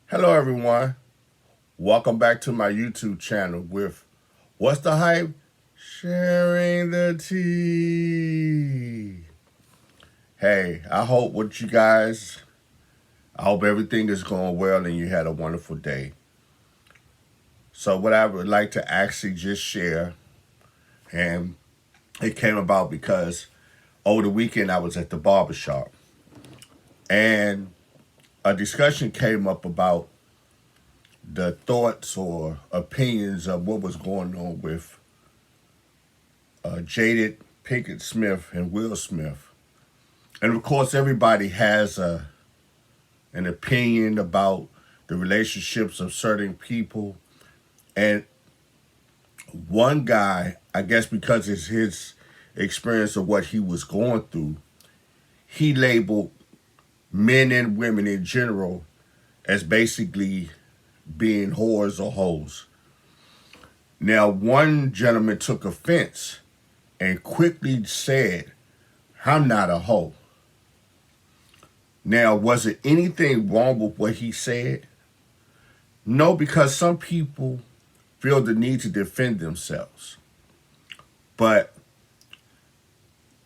Hello, everyone. Welcome back to my YouTube channel with What's the Hype? Sharing the tea. Hey, I hope everything is going well and you had a wonderful day. So, what I would like to actually just share, and it came about because over the weekend I was at the barbershop and a discussion came up about the thoughts or opinions of what was going on with Jaded Pinkett Smith and Will Smith. And of course, everybody has an opinion about the relationships of certain people. And one guy, I guess because it's his experience of what he was going through, he labeled men and women in general as basically being whores or hoes. Now, one gentleman took offense and quickly said, "I'm not a hoe." Now, was it anything wrong with what he said? No, because some people feel the need to defend themselves. But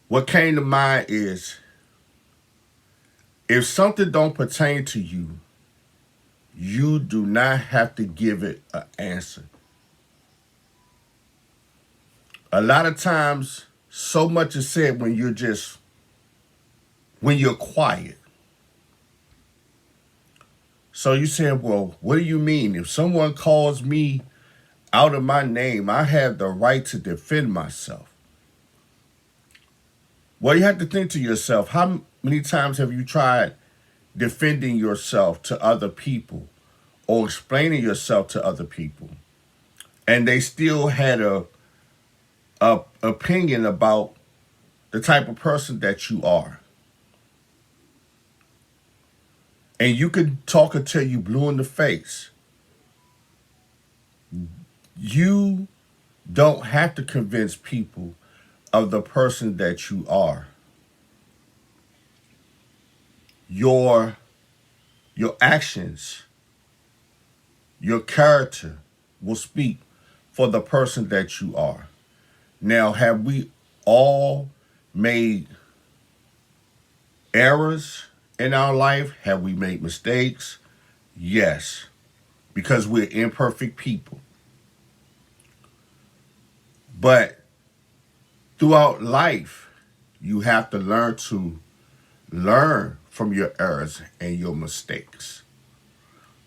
what came to mind is if something don't pertain to you, you do not have to give it an answer. A lot of times, so much is said when you're quiet. So you said, well, what do you mean? If someone calls me out of my name, I have the right to defend myself. Well, you have to think to yourself, how many times have you tried defending yourself to other people or explaining yourself to other people? And they still had a opinion about the type of person that you are. And you can talk until you blue in the face. You don't have to convince people of the person that you are. Your actions, your character will speak for the person that you are. Now, have we all made errors in our life? Have we made mistakes? Yes, because we're imperfect people. But throughout life, you have to learn from your errors and your mistakes.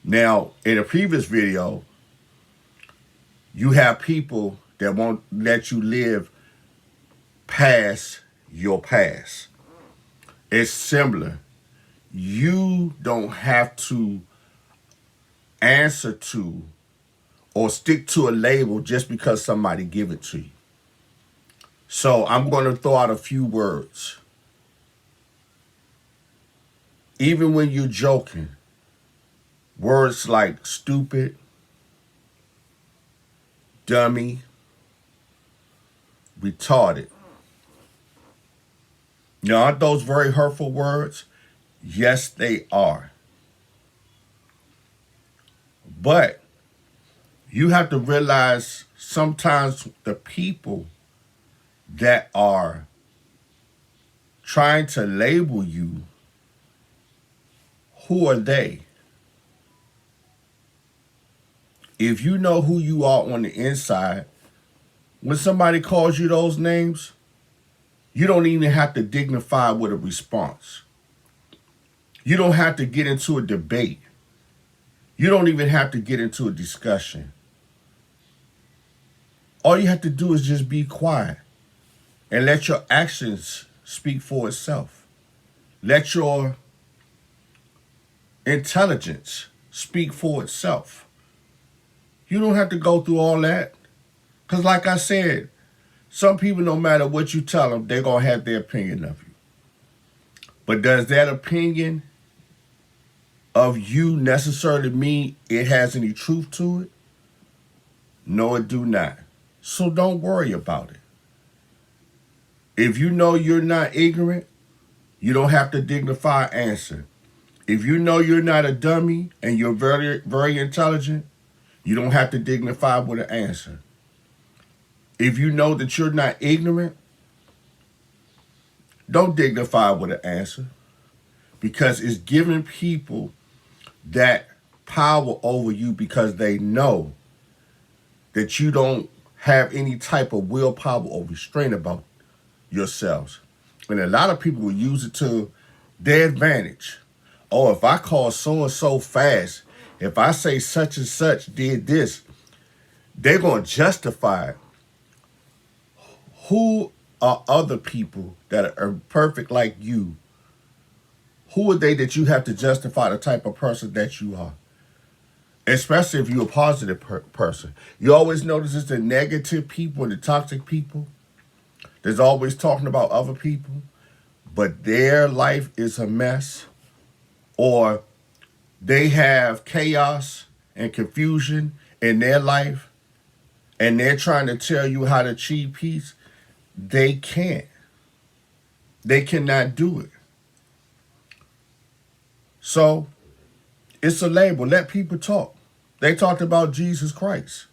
Now, in a previous video, you have people that won't let you live past your past. It's similar. You don't have to answer to or stick to a label just because somebody give it to you. So I'm going to throw out a few words. Even when you're joking, words like stupid, dummy, retarded. Now, aren't those very hurtful words? Yes, they are. But you have to realize sometimes the people that are trying to label you, who are they? If you know who you are on the inside, when somebody calls you those names, you don't even have to dignify with a response. You don't have to get into a debate. You don't even have to get into a discussion. All you have to do is just be quiet and let your actions speak for itself. Let your intelligence speak for itself. You don't have to go through all that. Because like I said, some people, no matter what you tell them, they're going to have their opinion of you. But does that opinion of you necessarily mean it has any truth to it? No, it do not. So don't worry about it. If you know you're not ignorant, you don't have to dignify answer. If you know you're not a dummy and you're very, very intelligent, you don't have to dignify with an answer. If you know that you're not ignorant, don't dignify with an answer, because it's giving people that power over you because they know that you don't have any type of willpower or restraint about yourselves. And a lot of people will use it to their advantage. Oh, if I call so and so fast, if I say such and such did this, they're going to justify it. Who are other people that are perfect like you? Who are they that you have to justify the type of person that you are? Especially if you're a positive person. You always notice it's the negative people and the toxic people that's always talking about other people, but their life is a mess, or they have chaos and confusion in their life, and they're trying to tell you how to achieve peace. They can't. They cannot do it. So it's a label. Let people talk. They talked about Jesus Christ.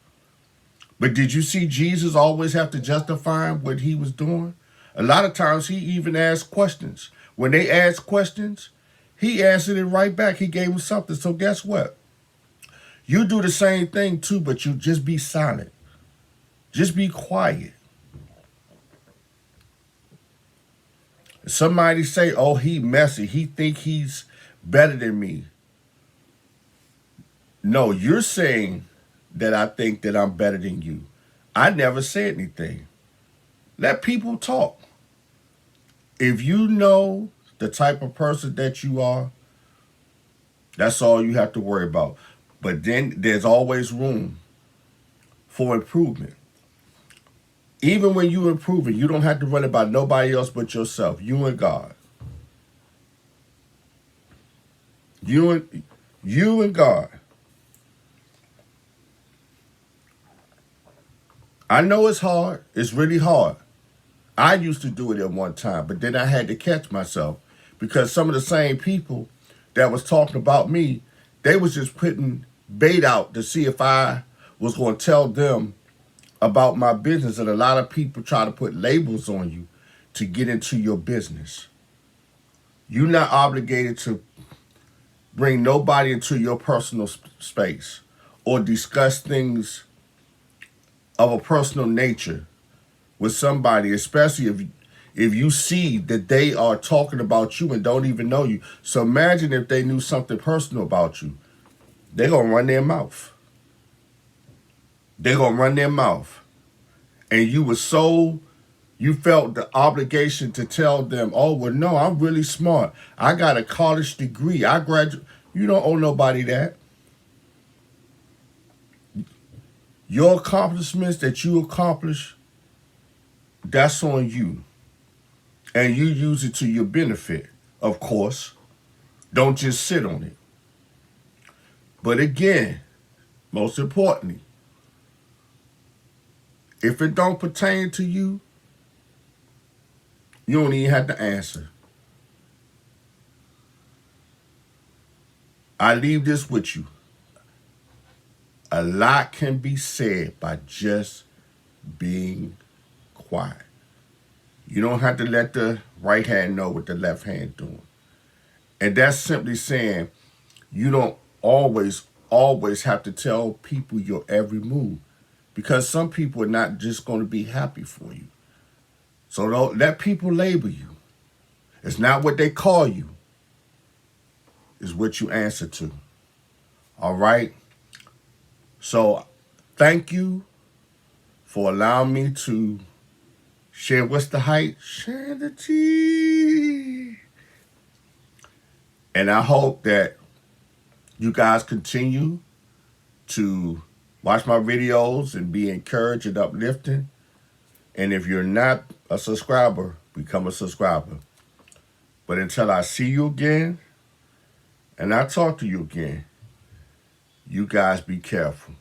But did you see Jesus always have to justify what he was doing? A lot of times he even asked questions. When they asked questions, he answered it right back. He gave them something. So guess what? You do the same thing too, but you just be silent. Just be quiet. Somebody say, oh, he messy. He think he's better than me. No, you're saying that I think that I'm better than you. I never said anything. Let people talk. If you know the type of person that you are, that's all you have to worry about. But then there's always room for improvement. Even when you're improving, you don't have to worry about nobody else but yourself. You and God. You and God. I know it's hard. It's really hard. I used to do it at one time, but then I had to catch myself, because some of the same people that was talking about me, they was just putting bait out to see if I was going to tell them about my business. And a lot of people try to put labels on you to get into your business. You're not obligated to bring nobody into your personal space or discuss things of a personal nature with somebody, especially if you see that they are talking about you and don't even know you. So imagine if they knew something personal about you. They're going to run their mouth. They're going to run their mouth. And you felt the obligation to tell them, oh, well, no, I'm really smart. I got a college degree. I graduated. You don't owe nobody that. Your accomplishments that you accomplish, that's on you. And you use it to your benefit, of course. Don't just sit on it. But again, most importantly, if it don't pertain to you, you don't even have to answer. I leave this with you. A lot can be said by just being quiet. You don't have to let the right hand know what the left hand doing. And that's simply saying you don't always have to tell people your every move, because some people are not just going to be happy for you. So don't let people label you. It's not what they call you. It's what you answer to. All right? So thank you for allowing me to share what's the hype. Share the tea. And I hope that you guys continue to watch my videos and be encouraged and uplifting. And if you're not a subscriber, become a subscriber. But until I see you again and I talk to you again, you guys be careful.